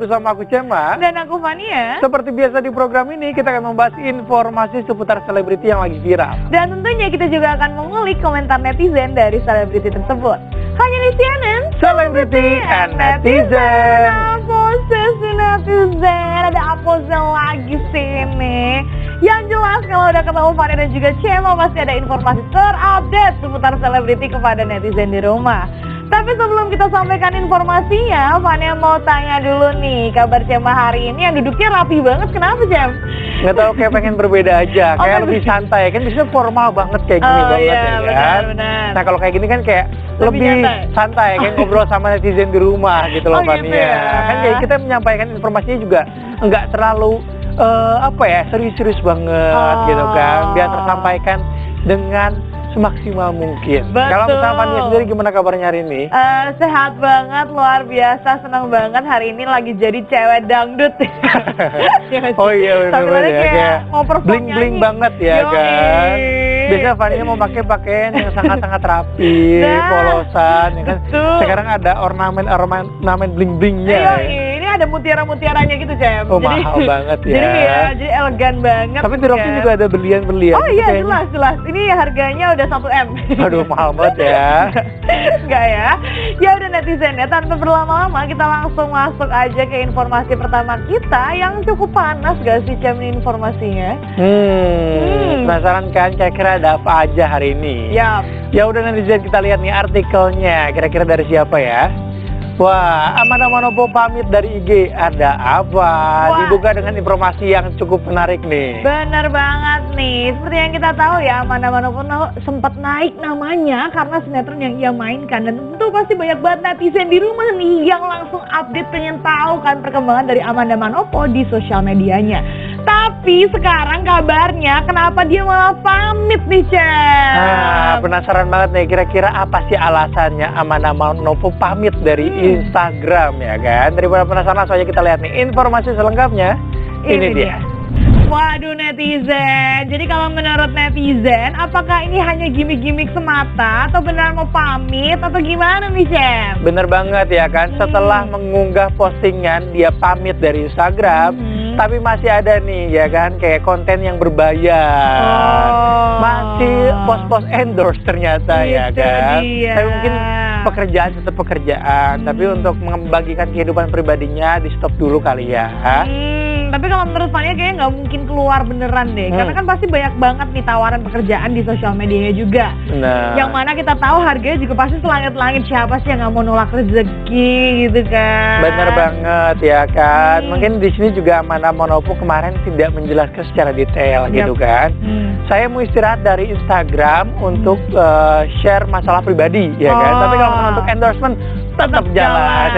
bersama aku Cema. Dan aku Fania. Seperti biasa di program ini kita akan membahas informasi seputar selebriti yang lagi viral. Dan tentunya kita juga akan mengulik komentar netizen dari selebriti tersebut. Hanya di CNN Celebrity and Netizen. Apa sih netizen? Ada apa lagi sih ini? Yang jelas kalau udah ketemu Fania dan juga Cema pasti ada informasi terupdate seputar selebriti kepada netizen di rumah. Tapi sebelum kita sampaikan informasinya, Fania mau tanya dulu nih, kabar Cema hari ini yang duduknya rapi banget, kenapa Cem? Nggak tahu, kayak pengen berbeda aja, kayak lebih santai, kan biasanya formal banget kayak gini banget iya, ya kan? Benar. Nah kalau kayak gini kan kayak lebih santai, kayak ngobrol sama netizen di rumah gitu loh Fania. Gitu ya? Kan kayak kita menyampaikan informasinya juga nggak terlalu serius-serius banget gitu kan, biar tersampaikan dengan semaksimal mungkin. Betul. Kalau misalnya Fania sendiri gimana kabarnya hari ini? Sehat banget, luar biasa, senang banget hari ini lagi jadi cewek dangdut. Oh iya benar ya, kayak mau perform bling-bling banget ya kan. Biasanya Fania mau pakai pakaian yang sangat-sangat rapi, polosan ya kan. Betul. Sekarang ada ornamen bling-blingnya. Iya, ini ada mutiara-mutiaranya gitu, Cem. Oh, mahal banget ya. Jadi elegan banget. Tapi di roknya juga ada berlian-berlian. Oh iya, jelas. Ini harganya udah 1M. Aduh, mahal banget ya. Enggak ya. Ya udah netizen ya, tanpa berlama-lama kita langsung masuk aja ke informasi pertama kita yang cukup panas gak sih Cem informasinya? Penasaran kan kira-kira ada apa aja hari ini? Yap. Ya udah netizen, kita lihat nih artikelnya. Kira-kira dari siapa ya? Wah, Amanda Manopo pamit dari IG. Ada apa? Wah. Dibuka dengan informasi yang cukup menarik nih. Bener banget nih. Seperti yang kita tahu ya, Amanda Manopo sempat naik namanya karena sinetron yang ia mainkan. Dan tentu pasti banyak banget netizen di rumah nih yang langsung update pengen tahu kan perkembangan dari Amanda Manopo di sosial medianya. Tapi sekarang kabarnya kenapa dia malah pamit nih, Cem? Penasaran banget nih, kira-kira apa sih alasannya Amanda Manopo pamit dari Instagram ya kan? Daripada penasaran, langsung aja kita lihat nih informasi selengkapnya. Ini dia. Waduh netizen, jadi kalau menurut netizen, apakah ini hanya gimmick-gimmick semata atau benar mau pamit atau gimana nih Cem? Bener banget ya kan, setelah mengunggah postingan dia pamit dari Instagram, tapi masih ada nih ya kan kayak konten yang berbayar, masih post-post endorse ternyata ya kan. Tapi mungkin pekerjaan tetap pekerjaan, tapi untuk membagikan kehidupan pribadinya di stop dulu kali ya. Tapi kalau menurut Fania kayaknya nggak mungkin keluar beneran deh, karena kan pasti banyak banget nih tawaran pekerjaan di sosial medianya juga. Yang mana kita tahu harganya juga pasti selangit-langit, siapa sih yang nggak mau nolak rezeki gitu kan? Bener banget ya kan. Mungkin di sini juga Amanda Manopo kemarin tidak menjelaskan secara detail gitu kan. Saya mau istirahat dari Instagram untuk share masalah pribadi ya kan. Tapi kalau untuk endorsement tetap jalan.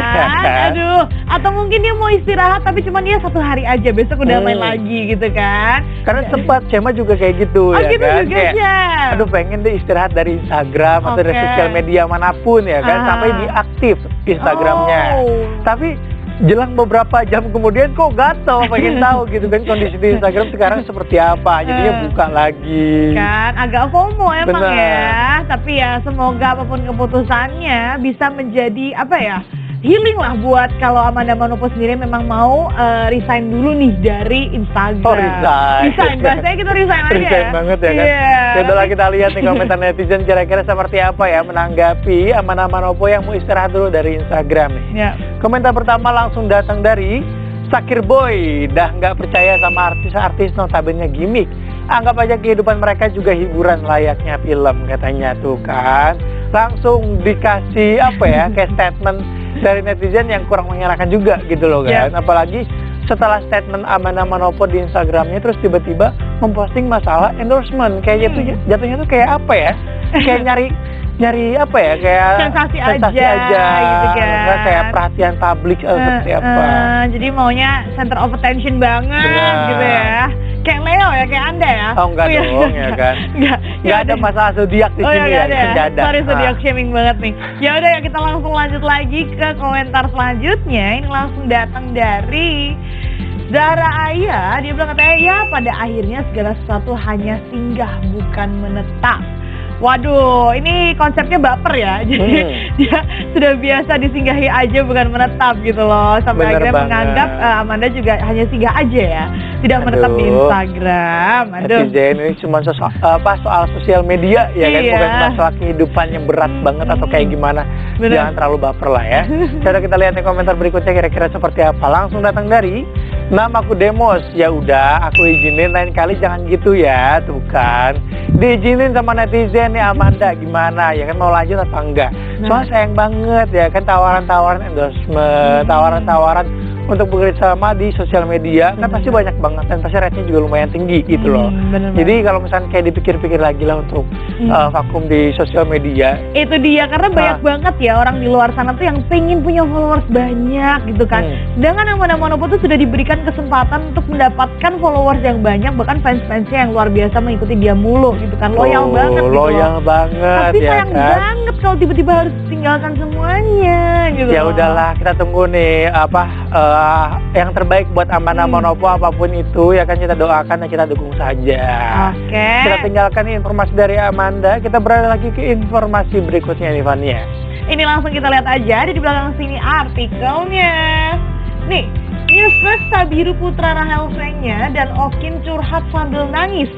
Aduh, atau mungkin dia mau istirahat tapi cuma dia 1 hari aja, besok udah main lagi gitu kan. Karena sempat Cema juga kayak gitu ya gitu kan. Juga, kayak, aduh pengen deh istirahat dari Instagram atau dari sosial media manapun ya kan, sampai diaktif Instagramnya. Tapi jelang beberapa jam kemudian kok gatel, pengen tahu gitu kan kondisi di Instagram sekarang seperti apa, jadinya buka lagi kan, agak FOMO emang ya. Tapi ya semoga apapun keputusannya bisa menjadi apa ya, healing lah buat kalau Amanda Manopo sendiri memang mau resign dulu nih dari Instagram. Resign, bahasanya kita resign aja. Resign banget ya kan. Setelah kita lihat nih komentar netizen kira-kira seperti apa ya menanggapi Amanda Manopo yang mau istirahat dulu dari Instagram nih. Komentar pertama langsung datang dari Sakir Boy. Dah nggak percaya sama artis-artis notabene gimmick. Anggap aja kehidupan mereka juga hiburan layaknya film, katanya tuh kan. Langsung dikasih apa ya, kayak statement dari netizen yang kurang mengenakan juga gitu loh kan. Apalagi setelah statement Amanda Manopo di Instagramnya terus tiba-tiba memposting masalah endorsement. Kayak jatuhnya tuh kayak apa ya, kayak nyari apa ya, kayak sensasi aja gitu kan, kayak perhatian publik seperti apa. Jadi maunya center of attention banget gitu ya. Kayak Leo ya, kayak Anda ya. Oh enggak dong ya kan. Enggak ada masalah zodiak di sini ya. Enggak ada. Sorry, zodiak shaming banget nih. Ya udah ya, kita langsung lanjut lagi ke komentar selanjutnya. Ini langsung datang dari Zara Aya. Dia bilang katanya ya pada akhirnya segala sesuatu hanya singgah bukan menetap. Waduh, ini konsepnya baper ya. Jadi dia sudah biasa disinggahi aja bukan menetap gitu loh. Sampai Bener akhirnya banget. menganggap Amanda juga hanya singgah aja ya. Tidak menetap di Instagram. Aduh. Netizen ini cuma soal sosial media ya kan, Iya. bukan masalah kehidupan yang berat banget atau kayak gimana. Bener. Jangan terlalu baper lah ya. Coba kita lihat nih komentar berikutnya kira-kira seperti apa. Langsung datang dari namaku Demos. Ya udah, aku izinin lain kali jangan gitu ya. Tuh kan. Diizinin sama netizen nih Amanda, gimana ya kan, mau lanjut apa enggak? Soalnya sayang banget ya kan, tawaran-tawaran endorsement, tawaran-tawaran untuk bekerja sama di sosial media kan pasti banyak banget dan pasti rate-nya juga lumayan tinggi gitu loh. Bener Jadi kalau misalnya kayak dipikir-pikir lagi lah untuk vakum di sosial media. Itu dia, karena banyak banget ya orang di luar sana tuh yang pengen punya followers banyak gitu kan. Sedangkan yang Mana-Manopo tuh sudah diberikan kesempatan untuk mendapatkan followers yang banyak, bahkan fans-fansnya yang luar biasa mengikuti dia mulu gitu kan. Loyal banget gitu Loyal loh. banget Tapi ya sayang kan. banget kalau tiba-tiba harus tinggalkan semuanya gitu. Ya loh. udahlah, kita tunggu nih yang terbaik buat Mana-Manopo apapun itu ya kan, kita doakan dan kita dukung saja. Oke. Kita tinggalkan nih informasi dari Amanda, kita beralih lagi ke informasi berikutnya nih Fania. Ini langsung kita lihat aja, ada di belakang sini artikelnya. Nih, Newsflash Sabiru putra Rahel Fenya dan Okin curhat sambil nangis,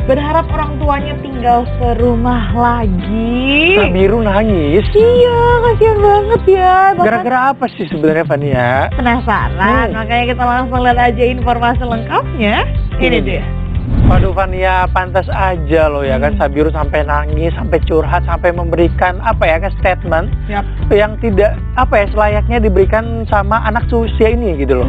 berharap orang tuanya tinggal serumah lagi. Sabiru nangis. Iya, kasihan banget ya. Bahkan Gara-gara apa sih sebenarnya Fania? penasaran, makanya kita langsung lihat aja informasi lengkapnya. Ini dia. Waduh Fania, pantas aja loh ya kan, Sabiru sampai nangis, sampai curhat, sampai memberikan apa ya kan, statement yang tidak apa ya selayaknya diberikan sama anak seusia ini gitu loh.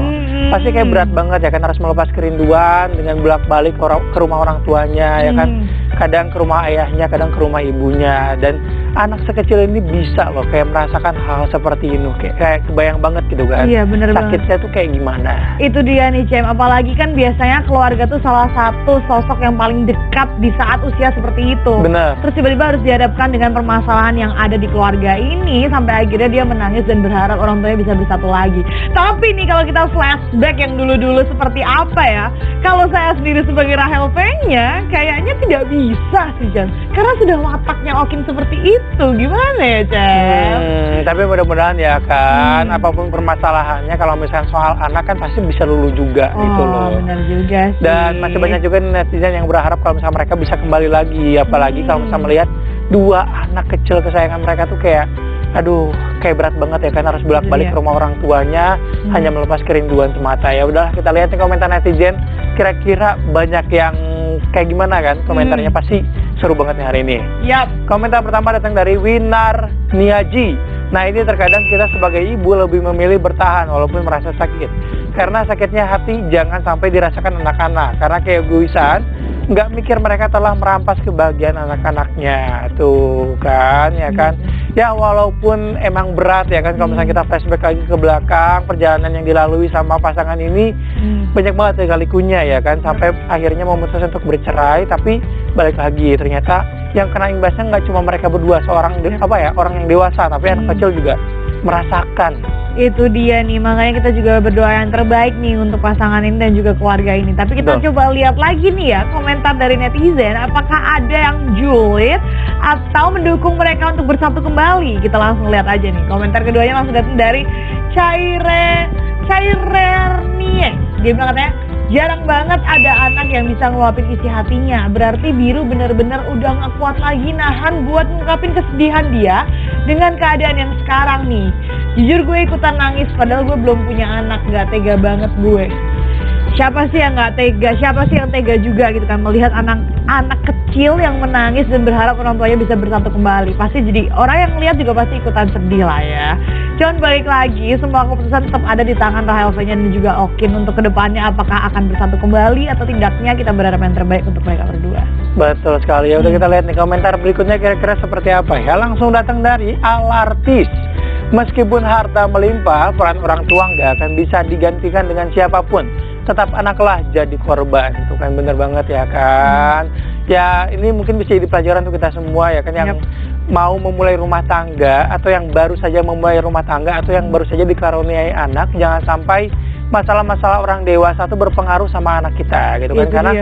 Pasti kayak berat banget ya kan, harus melepas kerinduan dengan bolak-balik ke rumah orang tuanya ya kan. Kadang ke rumah ayahnya, kadang ke rumah ibunya, dan anak sekecil ini bisa loh kayak merasakan hal seperti ini, kayak kebayang banget gitu kan. Iya, bener banget. Sakitnya tuh kayak gimana. Itu dia nih Cem, apalagi kan biasanya keluarga tuh salah satu sosok yang paling dekat di saat usia seperti itu. Bener. Terus tiba-tiba harus dihadapkan dengan permasalahan yang ada di keluarga ini, sampai akhirnya dia menangis dan berharap orang tuanya bisa bersatu lagi. Tapi nih kalau kita flashback yang dulu-dulu seperti apa ya, kalau saya sendiri sebagai Rahel Fenya kayaknya tidak bisa sih Cem, karena sudah wataknya Okin seperti itu. Gimana ya Cem? Tapi mudah-mudahan ya kan, apapun permasalahannya, kalau misalnya soal anak kan pasti bisa lulu juga gitu loh. Benar juga sih. Dan masih banyak juga netizen yang berharap kalau misalnya mereka bisa kembali lagi, apalagi kalau misalnya melihat dua anak kecil kesayangan mereka tuh kayak, aduh, kayak berat banget ya kan, harus bolak-balik ke rumah orang tuanya hanya melepas kerinduan semata. Ya udah, kita lihat nih komentar netizen, kira-kira banyak yang kayak gimana kan komentarnya, pasti seru banget nih hari ini. Yap. Komentar pertama datang dari Winar Niaji. Nah, ini terkadang kita sebagai ibu lebih memilih bertahan walaupun merasa sakit. Karena sakitnya hati jangan sampai dirasakan anak-anak. Karena keegoisan, nggak mikir mereka telah merampas kebahagiaan anak-anaknya. Tuh kan, ya kan. Ya walaupun emang berat ya kan, kalau misalnya kita flashback lagi ke belakang, perjalanan yang dilalui sama pasangan ini banyak banget ya likunya ya kan, sampai akhirnya memutuskan untuk bercerai. Tapi balik lagi, ternyata yang kena imbasnya nggak cuma mereka berdua, seorang orang yang dewasa, tapi anak kecil juga merasakan. Itu dia nih, makanya kita juga berdoa yang terbaik nih untuk pasangan ini dan juga keluarga ini. Tapi kita coba lihat lagi nih ya komentar dari netizen, apakah ada yang julid atau mendukung mereka untuk bersatu kembali. Kita langsung lihat aja nih, komentar keduanya langsung datang dari Cairernie. Dia bilang katanya, jarang banget ada anak yang bisa ngeluapin isi hatinya. Berarti Biru bener-bener udah gak kuat lagi nahan buat ngungkapin kesedihan dia dengan keadaan yang sekarang nih. Jujur gue ikutan nangis padahal gue belum punya anak. Gak tega banget gue. Siapa sih yang gak tega? Siapa sih yang tega juga gitu kan, melihat anak kecil yang menangis dan berharap orang tuanya bisa bersatu kembali. Pasti jadi orang yang lihat juga pasti ikutan sedih lah ya. Cuman balik lagi, semua keputusan tetap ada di tangan Rahel Fenya dan juga Okin untuk kedepannya, apakah akan bersatu kembali atau tidaknya. Kita berharap yang terbaik untuk mereka berdua. Betul sekali. Ya udah, kita lihat nih komentar berikutnya kira-kira seperti apa ya. Langsung datang dari Alartis. Meskipun harta melimpah, peran orang tua nggak akan bisa digantikan dengan siapapun. Tetap anaklah jadi korban. Itu kan bener banget ya kan. Ya ini mungkin bisa jadi pelajaran untuk kita semua ya kan, yang mau memulai rumah tangga atau yang baru saja memulai rumah tangga atau yang baru saja dikaruniai anak, jangan sampai masalah-masalah orang dewasa itu berpengaruh sama anak kita gitu kan. Karena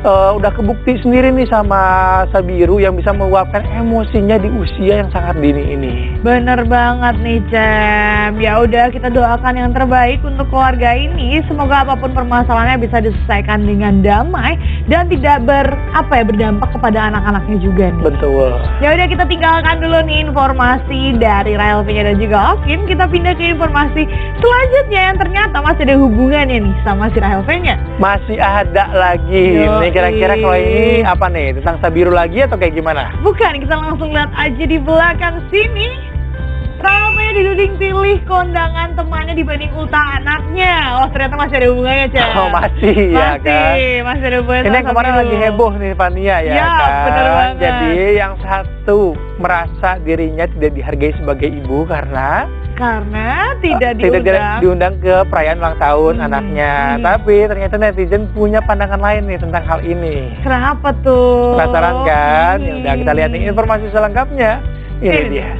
udah kebukti sendiri nih sama Sabiru yang bisa meluapkan emosinya di usia yang sangat dini ini. Bener banget nih Cem. Ya udah, kita doakan yang terbaik untuk keluarga ini. Semoga apapun permasalahannya bisa diselesaikan dengan damai dan tidak berdampak kepada anak-anaknya juga nih. Betul. Ya udah, kita tinggalkan dulu nih informasi dari Rahel V-nya dan juga Okin. Kita pindah ke informasi selanjutnya yang ternyata masih ada hubungannya nih sama si Rahel V-nya. Masih ada lagi. Nih kira-kira kalau ini apa nih? Tentang Sabiru lagi atau kayak gimana? Bukan, kita langsung lihat aja di belakang sini. Rahel V-nya dituding pilih kondangan temannya dibanding ulta anaknya. Oh, ternyata masih ada hubungannya, Cem. Oh, masih ya kan? Masih ada hubungannya. Ini yang kemarin lagi heboh nih Fania ya kan? Bener banget. Jadi yang satu merasa dirinya tidak dihargai sebagai ibu karena tidak diundang ke perayaan ulang tahun anaknya. Tapi ternyata netizen punya pandangan lain nih tentang hal ini. Kenapa tuh? Penasaran kan? Ya udah, kita lihat nih informasi selengkapnya. Ini dia.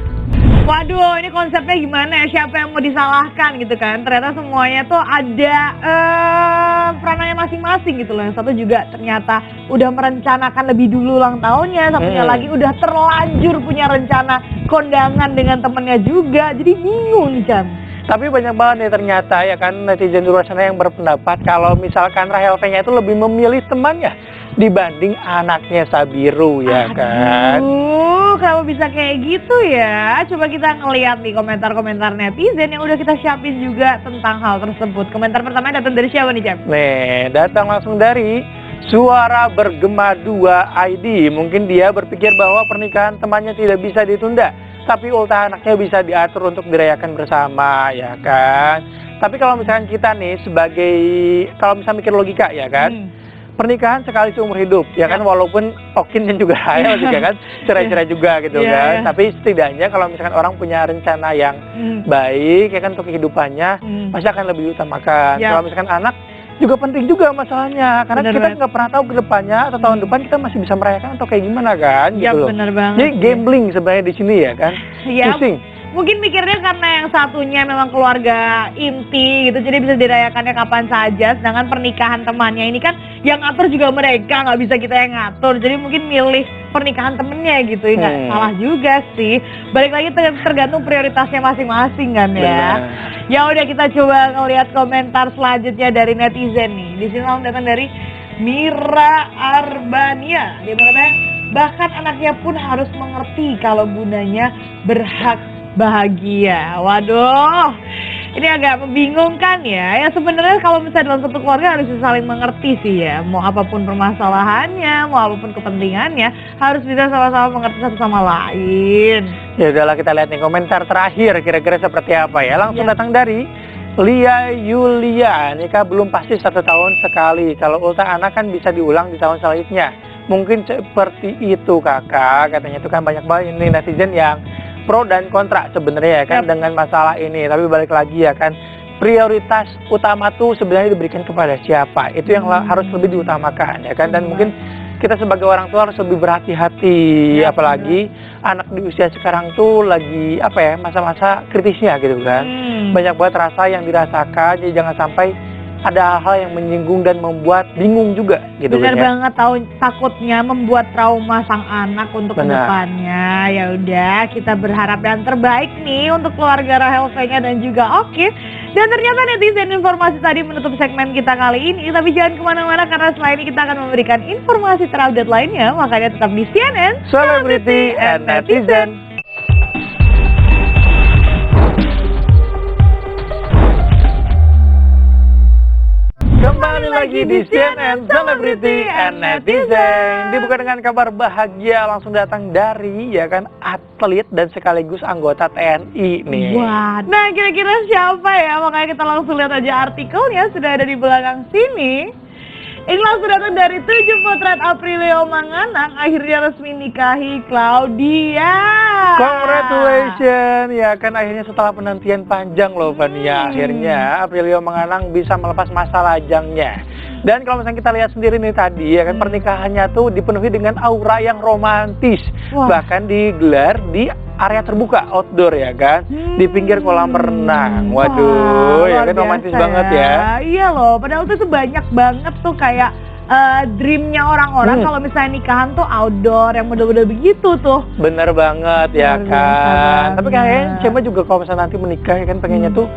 Waduh, ini konsepnya gimana ya? Siapa yang mau disalahkan gitu kan? Ternyata semuanya tuh ada peranannya masing-masing gitu loh. Yang satu juga ternyata udah merencanakan lebih dulu ulang tahunnya. Satunya lagi udah terlanjur punya rencana kondangan dengan temennya juga. Jadi bingung nih, Cam. Tapi banyak banget nih ternyata ya kan netizen di luar sana yang berpendapat kalau misalkan Rahel V-nya itu lebih memilih temannya dibanding anaknya Sabiru ya kan. Kenapa bisa kayak gitu ya? Coba kita ngeliat nih komentar-komentar netizen yang udah kita siapin juga tentang hal tersebut. Komentar pertama datang dari siapa nih, Cem? Nih, datang langsung dari Suara Bergema 2 ID. Mungkin dia berpikir bahwa pernikahan temannya tidak bisa ditunda, tapi ultah anaknya bisa diatur untuk dirayakan bersama, ya kan? Tapi kalau misalkan kita nih kalau misalnya mikir logika, ya kan? Pernikahan sekali seumur hidup, ya kan? Walaupun Okin dan juga Rahel juga kan cerai-cerai juga gitu kan. Tapi setidaknya kalau misalkan orang punya rencana yang baik, ya kan, untuk kehidupannya, pasti akan lebih diutamakan. Kalau misalkan anak juga penting juga masalahnya, karena kita nggak pernah tahu ke depannya atau tahun depan kita masih bisa merayakan atau kayak gimana kan, gitu loh. Bener banget. Jadi gambling sebenarnya di sini ya kan, pusing. Mungkin mikirnya karena yang satunya memang keluarga inti gitu, jadi bisa dirayakannya kapan saja. Sedangkan pernikahan temannya ini kan yang ngatur juga mereka, nggak bisa kita yang ngatur. Jadi mungkin milih pernikahan temennya gitu, nggak salah juga sih. Balik lagi tergantung prioritasnya masing-masing kan ya. Ya udah, kita coba ngelihat komentar selanjutnya dari netizen nih. Di sini langsung datang dari Mira Arbania. Dia mengatakan bahkan anaknya pun harus mengerti kalau bundanya berhak bahagia. Waduh, ini agak membingungkan ya. Ya sebenarnya kalau misalnya dalam satu keluarga harus saling mengerti sih ya. Mau apapun permasalahannya, mau apapun kepentingannya, harus bisa sama-sama mengerti satu sama lain. Ya udahlah, kita lihat nih komentar terakhir kira-kira seperti apa ya. Langsung datang dari Lia Yulia. Nikah belum pasti 1 tahun sekali. Kalau ultah anak kan bisa diulang di tahun selanjutnya. Mungkin seperti itu kakak. Katanya itu kan banyak banget ini netizen yang pro dan kontra sebenarnya ya kan dengan masalah ini. Tapi balik lagi ya kan, prioritas utama tuh sebenarnya diberikan kepada siapa, itu yang harus lebih diutamakan ya kan. Dan mungkin kita sebagai orang tua harus lebih berhati-hati, apalagi anak di usia sekarang tuh lagi masa-masa kritisnya gitu kan. Banyak banget rasa yang dirasakan, jadi jangan sampai ada hal-hal yang menyinggung dan membuat bingung juga gitu. Benar banget, takutnya membuat trauma sang anak untuk kedepannya. Ya udah, kita berharap yang terbaik nih untuk keluarga Rahel V-nya dan juga Okin. Dan ternyata netizen informasi tadi menutup segmen kita kali ini. Tapi jangan kemana-mana karena setelah ini kita akan memberikan informasi terupdate lainnya. Makanya tetap di CNN Celebrity and Netizen. Kembali lagi di CNN Celebrity and Netizen. Dibuka dengan kabar bahagia langsung datang dari ya kan atlet dan sekaligus anggota TNI nih. Wah, nah kira-kira siapa ya? Makanya kita langsung lihat aja artikelnya, sudah ada di belakang sini. Ini langsung datang dari 7 potret Aprilio Manganang akhirnya resmi nikahi Claudia. Congratulations, ya kan akhirnya setelah penantian panjang loh Fania, akhirnya Aprilio Manganang bisa melepas masa lajangnya. Dan kalau misalnya kita lihat sendiri nih tadi ya kan pernikahannya tuh dipenuhi dengan aura yang romantis. Bahkan digelar di area terbuka outdoor ya kan, di pinggir kolam renang. Waduh, ya kan romantis banget ya. Iya loh, padahal tuh banyak banget tuh kayak dreamnya orang-orang kalau misalnya nikahan tuh outdoor yang model-model begitu tuh. Bener banget ya Luar biasa kan. banget. Tapi kayaknya Cema juga kalau misalnya nanti menikah ya kan pengennya tuh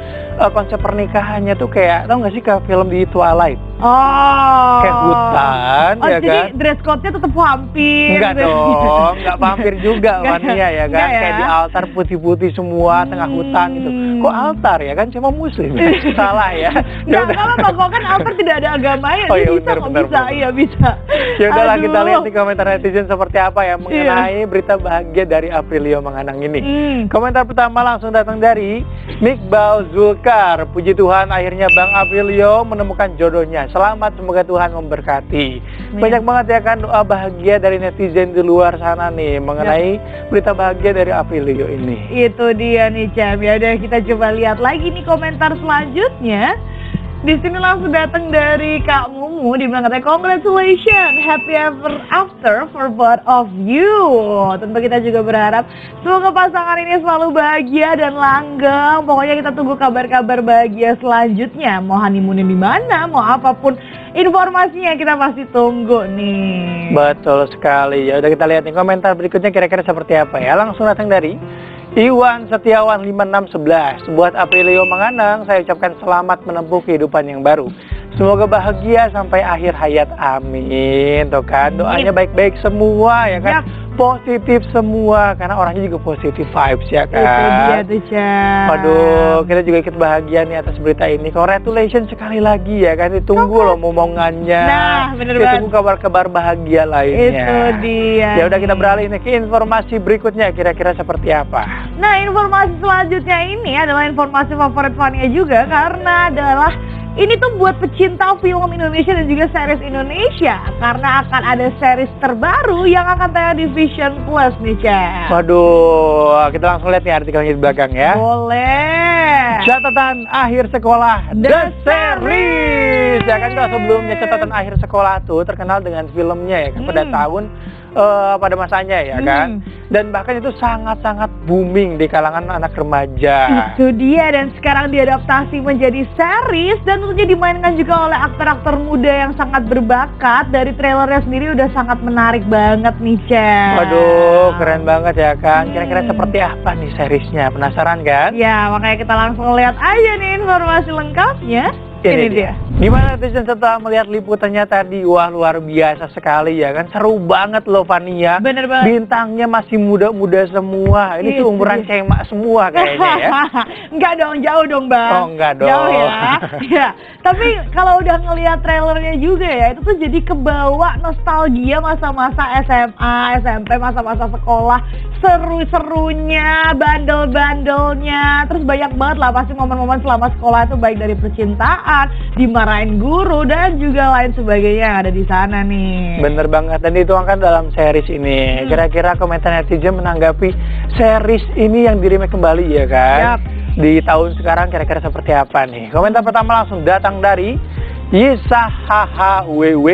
konsep pernikahannya tuh kayak tau gak sih kayak film di Twilight, Oh. kayak hutan ya jadi kan. dress code-nya tetap vampir. Enggak gitu. dong, enggak vampir juga Enggak Fania ya kan. enggak ya? Kayak di altar putih-putih semua tengah hutan gitu. Kok altar ya kan Cema muslim ya? Salah ya. Nggak apa-apa, kok kan altar tidak ada agamanya. Oh, iya, bisa bener, kok, bener, bisa, bener. iya bisa. Ya udahlah kita Aduh. lihat di komentar netizen seperti apa ya mengenai berita bahagia dari Aprilio Menganang ini. Komentar pertama langsung datang dari Mikbal Zulkar. Puji Tuhan akhirnya Bang Aprilio menemukan jodohnya. Selamat, semoga Tuhan memberkati. Banyak banget ya kan doa bahagia dari netizen di luar sana nih mengenai berita bahagia dari Aprilio ini. Itu dia nih Cem. Ya udah kita coba lihat lagi nih komentar selanjutnya. Di sini langsung datang dari Kak Mumu, dia bilang katanya congratulations, happy ever after for both of you. Tentu kita juga berharap semoga pasangan ini selalu bahagia dan langgeng. Pokoknya kita tunggu kabar-kabar bahagia selanjutnya. Mau honeymoon di mana, mau apapun informasinya kita pasti tunggu nih. Betul sekali. Ya udah kita lihat nih komentar berikutnya kira-kira seperti apa ya. Langsung datang dari Iwan Setiawan 5611. Buat Aprilio Menganang, saya ucapkan selamat menempuh kehidupan yang baru. Semoga bahagia sampai akhir hayat. Amin. Tuh kan, doanya baik-baik semua ya kan. Positif semua karena orangnya juga positif vibes ya kan. Itu dia tuh Cem. Waduh, kita juga ikut bahagia nih atas berita ini. Congratulations sekali lagi ya kan. Ditunggu loh momongannya. Nah, bener Ditunggu kabar-kabar bahagia lainnya. Itu dia. Ya udah kita beralih nih ke informasi berikutnya kira-kira seperti apa. Nah, informasi selanjutnya ini adalah informasi favorit Fania juga karena adalah ini tuh buat pecinta film Indonesia dan juga series Indonesia karena akan ada series terbaru yang akan tayang di Vision Plus nih, Cem. Waduh, kita langsung lihat nih artikelnya di belakang ya. Boleh. Catatan akhir sekolah The Series. Ya kan kalau sebelumnya catatan akhir sekolah tuh terkenal dengan filmnya ya kan pada tahun pada masanya ya kan. Dan bahkan itu sangat-sangat booming di kalangan anak remaja. Itu dia, dan sekarang diadaptasi menjadi series dan tentunya dimainkan juga oleh aktor-aktor muda yang sangat berbakat. Dari trailernya sendiri udah sangat menarik banget nih, Cem. Waduh, keren banget ya kan. Kira-kira seperti apa nih seriesnya? Penasaran kan? Ya, makanya kita langsung lihat aja nih informasi lengkapnya. Ini dia. Gimana netizen setelah melihat liputannya tadi? Wah, luar biasa sekali ya kan. Seru banget loh Fania. Bener banget. Bintangnya masih muda-muda semua. Ini tuh umuran Cema semua kayaknya ya. Enggak dong, jauh dong Bang. Oh, enggak dong. Jauh ya. Ya. Tapi kalau udah ngelihat trailernya juga ya, itu tuh jadi kebawa nostalgia masa-masa SMA, SMP, masa-masa sekolah. Seru-serunya, bandel-bandelnya. Terus banyak banget lah pasti momen-momen selama sekolah itu, baik dari percintaan, dimarahin guru, dan juga lain sebagainya yang ada di sana nih. Bener banget, dan itu kan dalam series ini. Kira-kira komentar netizen menanggapi series ini yang di-remake kembali ya kan? Di tahun sekarang kira-kira seperti apa nih? Komentar pertama langsung datang dari YISAHHWW.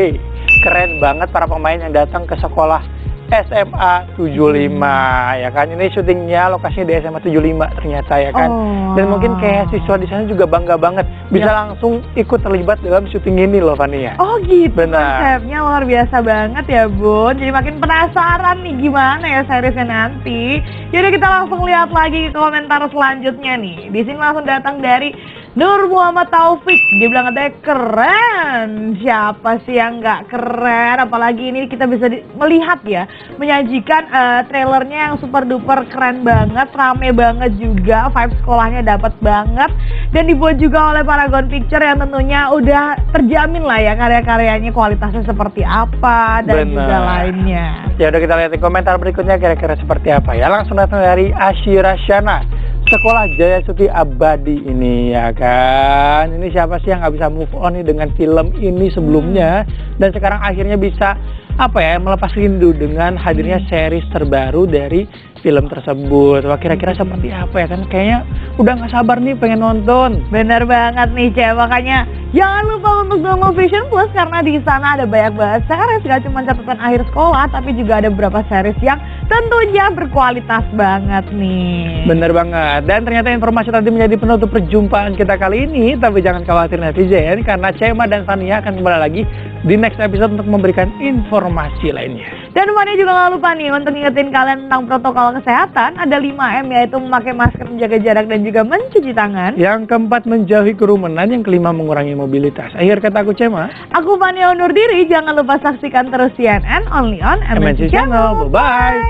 Keren banget para pemain yang datang ke sekolah SMA 75 ya kan. Ini syutingnya lokasinya di SMA 75 ternyata ya kan. Dan mungkin kayak siswa di sana juga bangga banget bisa langsung ikut terlibat dalam syuting ini loh Fania. Oh gitu. Benar. Konsepnya luar biasa banget ya Bun. Jadi makin penasaran nih gimana ya seriesnya nanti. Jadi kita langsung lihat lagi ke komentar selanjutnya nih. Di sini langsung datang dari Nur Muhammad Taufik. Dia bilang katanya keren. Siapa sih yang nggak keren? Apalagi ini kita bisa melihat ya, menyajikan trailernya yang super duper keren banget, rame banget juga, vibe sekolahnya dapat banget, dan dibuat juga oleh Paragon Picture yang tentunya udah terjamin lah ya karya-karyanya kualitasnya seperti apa dan juga lainnya. Ya udah kita lihat di komentar berikutnya kira-kira seperti apa ya. Langsung datang dari Asyira Syana. Sekolah Jaya Suti Abadi ini ya kan. Ini siapa sih yang nggak bisa move on nih dengan film ini sebelumnya, dan sekarang akhirnya bisa apa ya, melepas rindu dengan hadirnya series terbaru dari film tersebut. Wah, kira-kira seperti apa ya kan? Kayaknya udah nggak sabar nih pengen nonton. Bener banget nih Cek, makanya jangan lupa untuk download Vision Plus karena di sana ada banyak banget series, gak cuma catatan akhir sekolah, tapi juga ada beberapa series yang tentunya berkualitas banget nih. Bener banget. Dan ternyata informasi tadi menjadi penutup perjumpaan kita kali ini. Tapi jangan khawatir netizen, karena Cema dan Fania akan kembali lagi di next episode untuk memberikan informasi lainnya. Dan Fania juga gak lupa nih untuk ngingetin kalian tentang protokol kesehatan. Ada 5M, yaitu memakai masker, menjaga jarak, dan juga mencuci tangan. Yang keempat, menjauhi kerumunan. Yang kelima, mengurangi mobilitas. Akhir kata aku Cema. Aku Fania undur diri. Jangan lupa saksikan terus CNN only on MNC Channel. Bye-bye.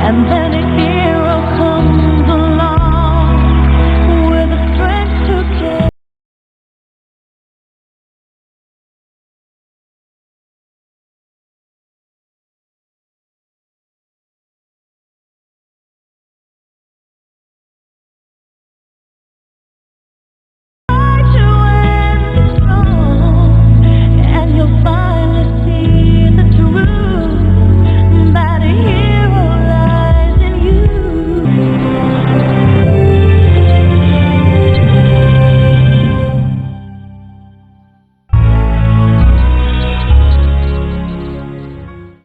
And then a hero comes.